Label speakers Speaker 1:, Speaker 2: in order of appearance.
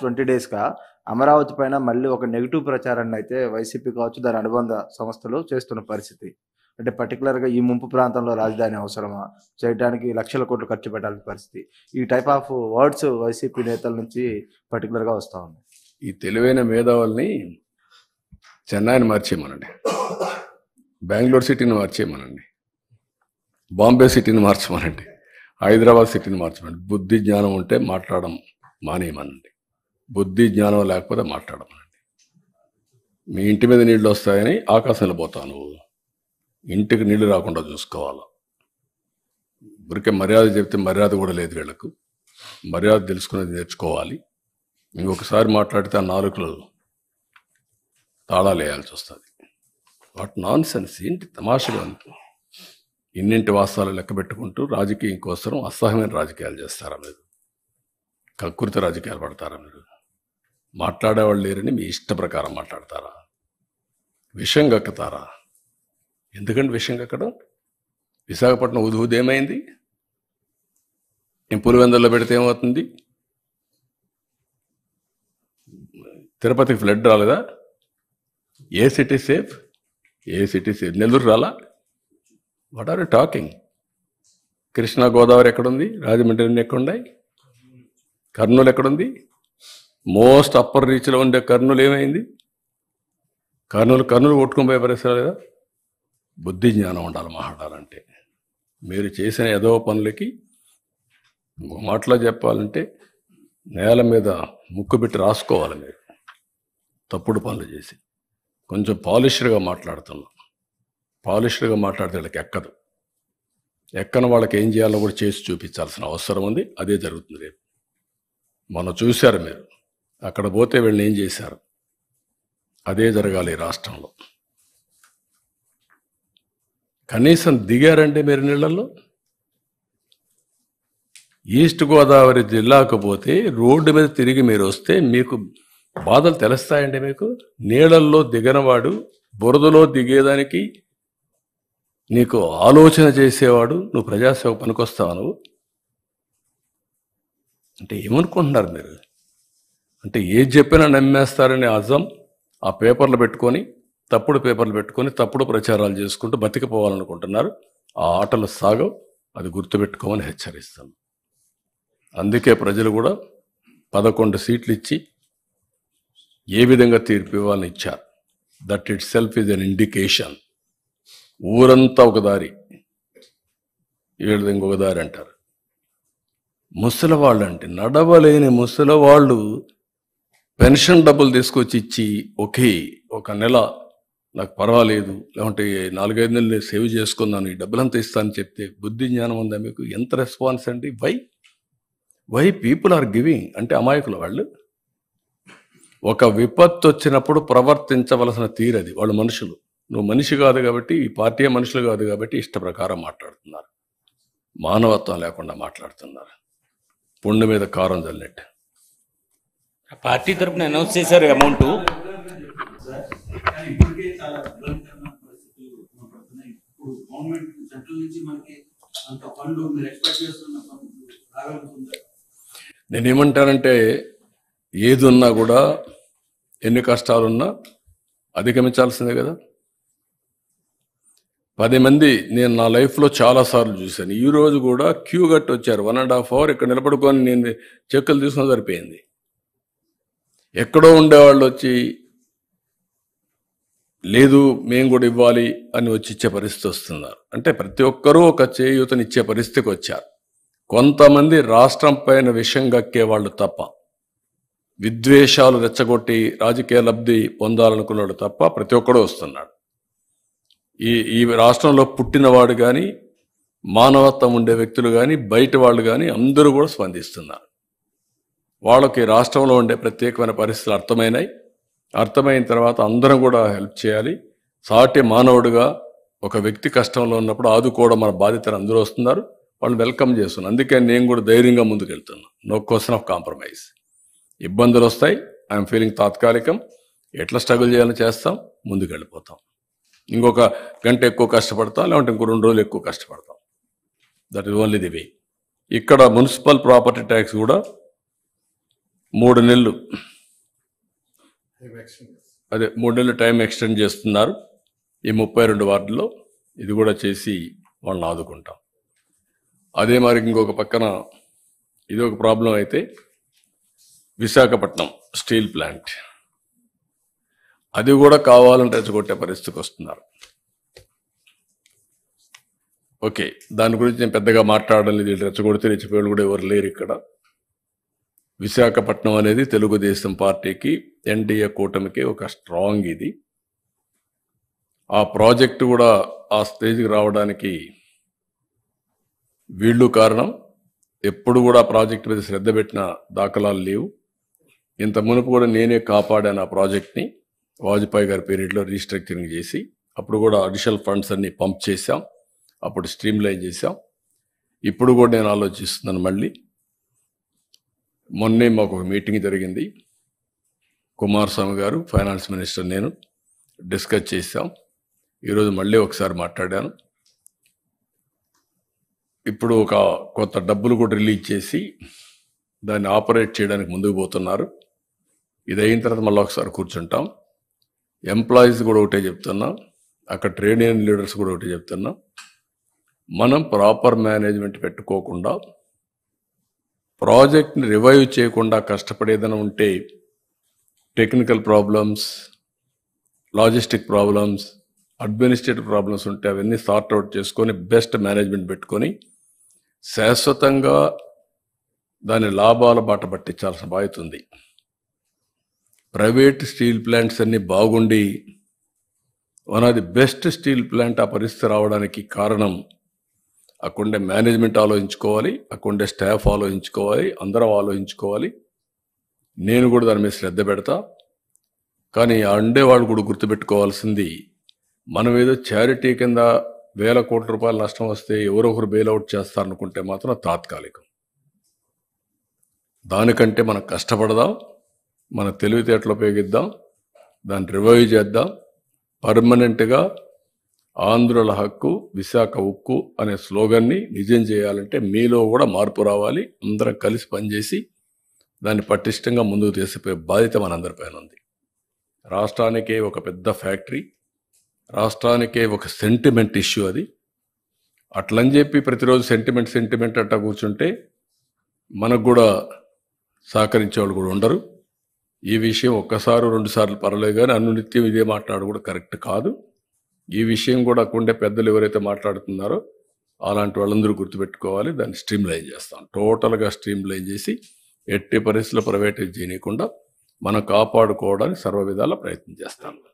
Speaker 1: 20 డేస్‌గా అమరావతి పైన మళ్ళీ ఒక నెగెటివ్ ప్రచారాన్ని అయితే వైసీపీ కావచ్చు, దాని అనుబంధ సంస్థలు చేస్తున్న పరిస్థితి. అంటే పర్టిక్యులర్‌గా ఈ ముంపు ప్రాంతంలో రాజధాని అవసరమా? చేయటానికి లక్షల కోట్లు ఖర్చు పెట్టాల్సిన పరిస్థితి. ఈ టైప్ ఆఫ్ వర్డ్స్ వైసీపీ నేతల నుంచి పర్టిక్యులర్‌గా వస్తా ఉన్నాయి.
Speaker 2: ఈ తెలివైన మేధావుల్ని చెన్నైని మార్చేయమనండి, బెంగళూరు సిటీని మార్చేయమనండి, బాంబే సిటీని మార్చమనండి, హైదరాబాద్ సిటీని మార్చమనండి. బుద్ధి జ్ఞానం ఉంటే మాట్లాడడం మానేయమనండి, బుద్ధి జ్ఞానం లేకపోతే మాట్లాడమనండి. మీ ఇంటి మీద నీళ్ళు వస్తాయని ఆకాశంలో పోతావు నువ్వు, ఇంటికి నీళ్లు రాకుండా చూసుకోవాలి. ఊరికే మర్యాద చెప్తే మర్యాద కూడా లేదు వీళ్ళకు. మర్యాద తెలుసుకునేది నేర్చుకోవాలి. ఇంకొకసారి మాట్లాడితే ఆ నాలుకలు తాళాలు వేయాల్సి వస్తుంది. వాట్ నాన్ సెన్స్, ఏంటి తమాషగా ఉంది. ఇన్నింటి వాస్తవాలు లెక్క పెట్టుకుంటూ రాజకీయం కోసం అసహ్యమైన రాజకీయాలు చేస్తారా మీరు? కకృతి రాజకీయాలు పడతారా మీరు? మాట్లాడేవాళ్ళు లేరని మీ ఇష్ట ప్రకారం మాట్లాడతారా? విషం కక్కుతారా? ఎందుకంటే విషం కక్కడం? విశాఖపట్నం ఉదూది ఏమైంది? నేను పులివెందుల్లో పెడితే ఏమవుతుంది? తిరుపతికి ఫ్లడ్ రాలేదా? ఏ సిటీ సేఫ్? ఏ సిటీ సేఫ్? నెల్లూరు రాలా? What are you talking? Krishna Godavari ఎక్కడుంది? రాజమండ్రి ఎక్కడున్నాయి? కర్నూలు ఎక్కడుంది? మోస్ట్ అప్పర్ రీచ్లో ఉండే కర్నూలు ఏమైంది? కర్నూలు కొట్టుకుని పోయే పరిస్థితి లేదా? బుద్ధి జ్ఞానం ఉండాలి మాట్లాడాలంటే. మీరు చేసిన ఏదో పనులకి మాటలో చెప్పాలంటే నేల మీద ముక్కు పెట్టి రాసుకోవాలి. మీరు తప్పుడు పనులు చేసి కొంచెం పాలిష్డ్గా మాట్లాడుతున్నాం. పాలిష్డ్గా మాట్లాడితే వాళ్ళకి ఎక్కదు. ఎక్కని వాళ్ళకి ఏం చేయాలో కూడా చేసి చూపించాల్సిన అవసరం ఉంది. అదే జరుగుతుంది రేపు. మొన్న చూశారు మీరు, అక్కడ పోతే వీళ్ళని ఏం చేశారు? అదే జరగాలి ఈ రాష్ట్రంలో. కనీసం దిగారంటే మీరు నీళ్ళల్లో. ఈస్ట్ గోదావరి జిల్లాకు పోతే రోడ్డు మీద తిరిగి మీరు వస్తే మీకు బాధలు తెలుస్తాయండి. మీకు నీళ్ళల్లో దిగనవాడు, బురదలో దిగేదానికి నీకు ఆలోచన చేసేవాడు నువ్వు ప్రజాసేవ పనికొస్తావా? నువ్వు అంటే ఏమనుకుంటున్నారు మీరు? అంటే ఏది చెప్పినా నమ్మేస్తారని అజం ఆ పేపర్లు పెట్టుకొని, తప్పుడు పేపర్లు పెట్టుకొని తప్పుడు ప్రచారాలు చేసుకుంటూ బతికిపోవాలనుకుంటున్నారు. ఆ ఆటలు సాగవు. అది గుర్తుపెట్టుకోమని హెచ్చరిస్తాను. అందుకే ప్రజలు కూడా 11 సీట్లు ఇచ్చి ఏ విధంగా తీర్పు ఇవ్వాలని ఇచ్చారు. That it self is an indication. ఊరంతా ఒక దారి, వీళ్ళది ఇంకొక దారి అంటారు. ముసలివాళ్ళు అంటే నడవలేని ముసలివాళ్ళు పెన్షన్ డబ్బులు తీసుకొచ్చి ఇచ్చి ఒక నెల నాకు పర్వాలేదు, లేకుంటే 4-5 నెలలు నేను సేవ్ చేసుకున్నాను, ఈ డబ్బులంతా ఇస్తానని చెప్తే బుద్ధి జ్ఞానం ఉందా మీకు? ఎంత రెస్పాన్స్ అండి? వై పీపుల్ ఆర్ గివింగ్ అంటే అమాయకులు వాళ్ళు. ఒక విపత్తు వచ్చినప్పుడు ప్రవర్తించవలసిన తీరది. వాళ్ళు మనుషులు. నువ్వు మనిషి కాదు కాబట్టి, ఈ పార్టీ మనుషులు కాదు కాబట్టి ఇష్ట ప్రకారం మాట్లాడుతున్నారు. మానవత్వం లేకుండా మాట్లాడుతున్నారు. పుండు మీద కారం చల్లినట్టు.
Speaker 3: పార్టీ తరపున అనౌన్స్ చేశారు అమౌంట్.
Speaker 2: నేనేమంటానంటే, ఏది ఉన్నా కూడా, ఎన్ని కష్టాలున్నా అధిగమించాల్సిందే కదా. 10 మంది నేను నా లైఫ్లో చాలాసార్లు చూశాను. ఈరోజు కూడా క్యూ కట్టి వచ్చారు. 1.5 hour ఇక్కడ నిలబడుకొని నేను చెక్కులు తీసుకుని సరిపోయింది. ఎక్కడో ఉండేవాళ్ళు వచ్చి లేదు మేము కూడా ఇవ్వాలి అని వచ్చి ఇచ్చే పరిస్థితి వస్తున్నారు. అంటే ప్రతి ఒక్కరూ ఒక చేయూతనిచ్చే పరిస్థితికి వచ్చారు. కొంతమంది రాష్ట్రం పైన విషం గక్కే వాళ్ళు తప్ప, విద్వేషాలు రెచ్చగొట్టి రాజకీయ లబ్ధి పొందాలనుకున్నాడు తప్ప ప్రతి ఒక్కడూ వస్తున్నాడు. ఈ రాష్ట్రంలో పుట్టినవాడు కానీ, మానవత్వం ఉండే వ్యక్తులు కానీ, బయట వాళ్ళు కానీ అందరూ కూడా స్పందిస్తున్నారు. వాళ్ళకి రాష్ట్రంలో ఉండే ప్రత్యేకమైన పరిస్థితులు అర్థమైన తర్వాత అందరం కూడా హెల్ప్ చేయాలి. సాటి మానవుడిగా ఒక వ్యక్తి కష్టంలో ఉన్నప్పుడు ఆదుకోవడం మన బాధ్యతను అందరూ వస్తున్నారు. వాళ్ళు వెల్కమ్ చేస్తున్నారు. అందుకే నేను కూడా ధైర్యంగా ముందుకు వెళ్తున్నాను. No question of compromise. ఇబ్బందులు వస్తాయి, ఐఎమ్ ఫీలింగ్ తాత్కాలికం. ఎట్లా స్ట్రగుల్ చేయాలని చేస్తాం, ముందుకు వెళ్ళిపోతాం. ఇంకొక గంట ఎక్కువ కష్టపడతాం, లేకుంటే ఇంకో 2 రోజులు ఎక్కువ కష్టపడతాం. That is only the way. ఇక్కడ మున్సిపల్ ప్రాపర్టీ ట్యాక్స్ కూడా 3 నెలలు అదే 3 నెలలు టైం ఎక్స్టెండ్ చేస్తున్నారు ఈ 32 వార్డుల్లో. ఇది కూడా చేసి వాళ్ళని ఆదుకుంటాం. అదే మరి ఇంకొక పక్కన ఇది ఒక ప్రాబ్లం అయితే విశాఖపట్నం స్టీల్ ప్లాంట్ అది కూడా కావాలని రెచ్చగొట్టే పరిస్థితికి వస్తున్నారు. ఓకే, దాని గురించి నేను పెద్దగా మాట్లాడడం లేదు. రెచ్చగొడితే రెచ్చిపోయాడు కూడా ఎవరు లేరు ఇక్కడ. విశాఖపట్నం అనేది తెలుగుదేశం పార్టీకి ఎన్డీఏ కూటమికి ఒక స్ట్రాంగ్ ఇది. ఆ ప్రాజెక్టు కూడా ఆ స్టేజ్కి రావడానికి వీళ్ళు కారణం. ఎప్పుడు కూడా ప్రాజెక్టు మీద శ్రద్ధ పెట్టిన దాఖలాలు లేవు. ఇంత మునుపు కూడా నేనే కాపాడాను ఆ ప్రాజెక్ట్ని. వాజ్పేయి గారి పీరియడ్లో రీస్ట్రక్చరింగ్ చేసి అప్పుడు కూడా అడిషనల్ ఫండ్స్ అన్ని పంప్ చేశాం. అప్పుడు స్ట్రీమ్ లైన్ చేశాం. ఇప్పుడు కూడా నేను ఆలోచిస్తున్నాను మళ్ళీ. మొన్నే మాకు ఒక మీటింగ్ జరిగింది. కుమారస్వామి గారు ఫైనాన్స్ మినిస్టర్ నేను డిస్కస్ చేశాం. ఈరోజు మళ్ళీ ఒకసారి మాట్లాడాను. ఇప్పుడు ఒక కొత్త డబ్బులు కూడా రిలీజ్ చేసి దాన్ని ఆపరేట్ చేయడానికి ముందుకు పోతున్నారు. ఇది అయిన తర్వాత మళ్ళీ ఒకసారి కూర్చుంటాం. ఎంప్లాయీస్ కూడా ఒకటే చెప్తున్నా, అక్కడ ట్రేడ్ యూనియన్ లీడర్స్ కూడా ఒకటే చెప్తున్నా, మనం ప్రాపర్ మేనేజ్మెంట్ పెట్టుకోకుండా ప్రాజెక్ట్ని రివైవ్ చేయకుండా కష్టపడేదైనా ఉంటే technical problems, logistic problems, administrative problems ఉంటే అవన్నీ సార్ట్అవుట్ చేసుకొని బెస్ట్ మేనేజ్మెంట్ పెట్టుకొని శాశ్వతంగా దాని లాభాల బాట పట్టించాల్సిన బాధ్యత ఉంది. ప్రైవేట్ స్టీల్ ప్లాంట్స్ అన్నీ బాగుండి one of the best steel plant ఆ పరిస్థితి రావడానికి కారణం అక్కడుండే మేనేజ్మెంట్ ఆలోచించుకోవాలి, అక్కడుండే స్టాఫ్ ఆలోచించుకోవాలి, అందరం ఆలోచించుకోవాలి. నేను కూడా దాని మీద శ్రద్ధ పెడతా. కానీ ఆ ఉండేవాళ్ళు కూడా గుర్తుపెట్టుకోవాల్సింది, మనం ఏదో చారిటీ కింద 1000 కోట్ల రూపాయలు నష్టం వస్తే ఎవరో ఒకరు బెయిల్అవుట్ చేస్తారనుకుంటే మాత్రం తాత్కాలికం. దానికంటే మనం కష్టపడదాం, మన తెలివితేటలు ఉపయోగిద్దాం, దాన్ని రివైవ్ చేద్దాం. పర్మనెంట్గా ఆంధ్రుల హక్కు విశాఖ ఉక్కు అనే స్లోగన్ని నిజం చేయాలంటే మీలో కూడా మార్పు రావాలి. అందరం కలిసి పనిచేసి దాన్ని పటిష్టంగా ముందుకు తీసుకుపోయే బాధ్యత మనందరిపైన ఉంది. రాష్ట్రానికే ఒక పెద్ద ఫ్యాక్టరీ, రాష్ట్రానికే ఒక సెంటిమెంట్ ఇష్యూ అది. అట్లని చెప్పి ప్రతిరోజు సెంటిమెంట్ అట్టా కూర్చుంటే మనకు కూడా సహకరించేవాళ్ళు కూడా ఉండరు. ఈ విషయం ఒక్కసారి 2 సార్లు పర్లేదు, కానీ అనునిత్యం ఇదే మాట్లాడు కూడా కరెక్ట్ కాదు. ఈ విషయం కూడా అక్కడుండే పెద్దలు ఎవరైతే మాట్లాడుతున్నారో అలాంటి వాళ్ళందరూ గుర్తుపెట్టుకోవాలి. దాన్ని స్ట్రీమ్ లైన్ చేస్తాం, టోటల్గా స్ట్రీమ్ లైన్ చేసి ఎట్టి పరిస్థితుల్లో ప్రైవేటైజ్ చేయకుండా మనం కాపాడుకోవడానికి సర్వ విధాల ప్రయత్నం చేస్తాం.